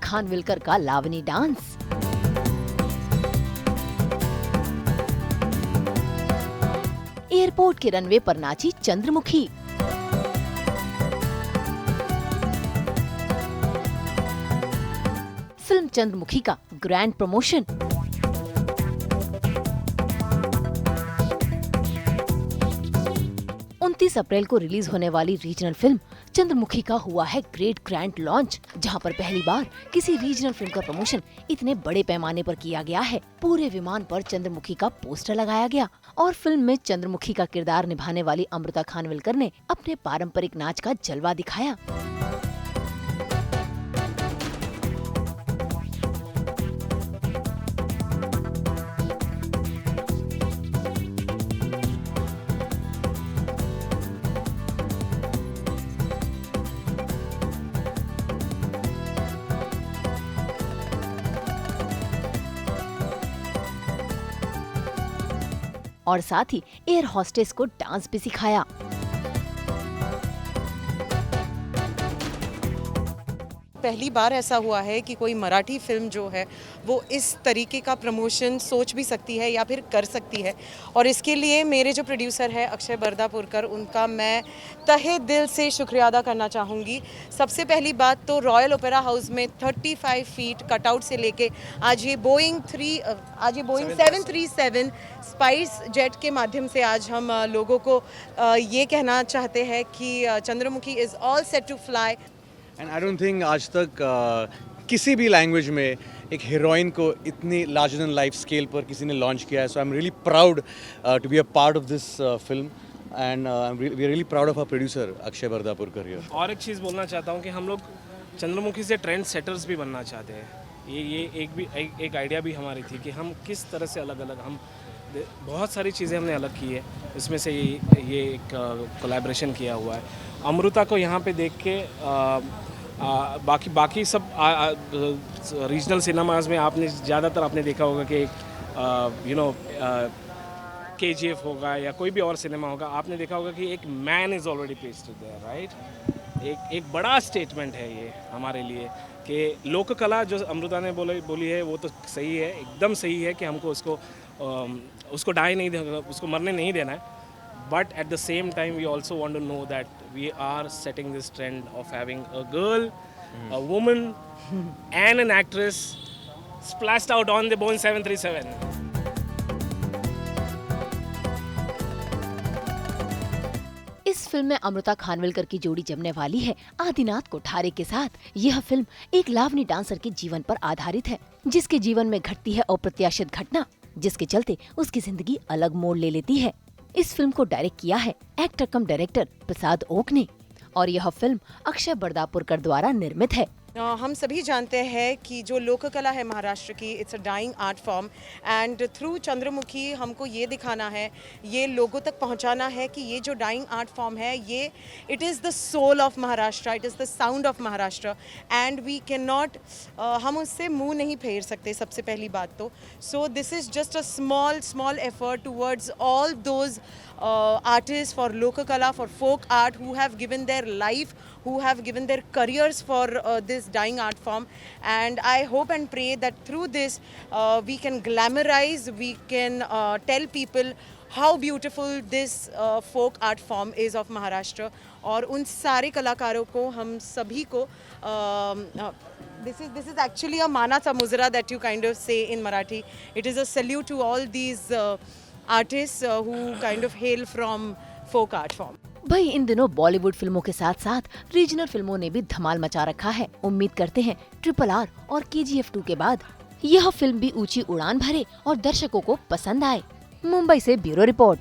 खानविलकर का Lavani dance. Airport के runway पर नाची चंद्रमुखी। फिल्म चंद्रमुखी का ग्रैंड प्रमोशन। अप्रैल को रिलीज होने वाली रीजनल फिल्म चंद्रमुखी का हुआ है ग्रैंड लॉन्च, जहां पर पहली बार किसी रीजनल फिल्म का प्रमोशन इतने बड़े पैमाने पर किया गया है। पूरे विमान पर चंद्रमुखी का पोस्टर लगाया गया और फिल्म में चंद्रमुखी का किरदार निभाने वाली अमृता खानविलकर ने अपने पारंपरिक नाच का जलवा दिखाया। और साथ ही एयर होस्टेस को डांस भी सिखाया। पहली बार ऐसा हुआ है कि कोई मराठी फिल्म जो है वो इस तरीके का प्रमोशन सोच भी सकती है या फिर कर सकती है, और इसके लिए मेरे जो प्रोड्यूसर है अक्षय बर्दापुरकर, उनका मैं तहे दिल से शुक्रिया अदा करना चाहूँगी। सबसे पहली बात तो रॉयल ओपेरा हाउस में 35 फीट कटआउट से लेके आज ये बोइंग 737 स्पाइस जेट के माध्यम से आज हम लोगों को ये कहना चाहते हैं कि Chandramukhi is all set to fly. And I don't think आज तक किसी भी लैंग्वेज में एक हीरोइन को इतनी लार्जर देन लाइफ स्केल पर किसी ने लॉन्च किया है। So I am really proud to be a part of this film and we are really proud of our producer Akshay Bardapurkar here. और एक चीज़ बोलना चाहता हूँ कि हम लोग चंद्रमुखी से ट्रेंड सेटर्स भी बनना चाहते हैं। ये एक आइडिया भी हमारी थी कि हम किस तरह से अलग अलग, हम बहुत सारी चीज़ें हमने अलग की है, इसमें से ये एक कोलैबोरेशन किया हुआ है। अमृता को यहाँ पे देख के बाकी सब रीजनल सिनेमाज में आपने ज़्यादातर आपने देखा होगा कि KGF होगा या कोई भी और सिनेमा होगा, आपने देखा होगा कि एक man is already pasted there, right. एक बड़ा स्टेटमेंट है ये हमारे लिए कि लोक कला जो अमृता ने बोली है वो तो सही है, एकदम सही है कि हमको उसको डाई नहीं देना, उसको मरने नहीं देना है। But at the same time, we also want to know that we are setting this trend of having a girl, a woman, and an actress splashed out on the Boeing 737. इस film में अमृता खानविलकर की जोड़ी जमने वाली है आदिनाथ कोठारे के साथ। यह फिल्म एक लावनी डांसर के जीवन पर आधारित है, जिसके जीवन में घटती है अप्रत्याशित घटना, जिसके चलते उसकी जिंदगी अलग मोड़ ले लेती है। इस फिल्म को डायरेक्ट किया है एक्टर कम डायरेक्टर प्रसाद ओक ने और यह फिल्म अक्षय बर्दापुरकर द्वारा निर्मित है। हम सभी जानते हैं कि जो लोक कला है महाराष्ट्र की, it's a dying art form, and through Chandramukhi हमको ये दिखाना है, ये लोगों तक पहुंचाना है कि ये जो डाइंग आर्ट फॉर्म है ये it is the soul of Maharashtra, it is the sound of Maharashtra, and we can not, हम उससे मुंह नहीं फेर सकते सबसे पहली बात तो। So this is just a small effort towards all those artists for local kala, for folk art, who have given their life, who have given their careers for this dying art form. And I hope and pray that through this we can glamorize, we can tell people how beautiful this folk art form is of Maharashtra. और उन सारे कलाकारों को हम सभी को this is actually a mana sa muzra that you kind of say in Marathi. It is a salute to all these artists who kind of hail from folk art form. भाई इन दिनों बॉलीवुड फिल्मों के साथ साथ रीजनल फिल्मों ने भी धमाल मचा रखा है। उम्मीद करते हैं RRR और KGF 2 के बाद यह फिल्म भी ऊंची उड़ान भरे और दर्शकों को पसंद आए। मुंबई से ब्यूरो रिपोर्ट।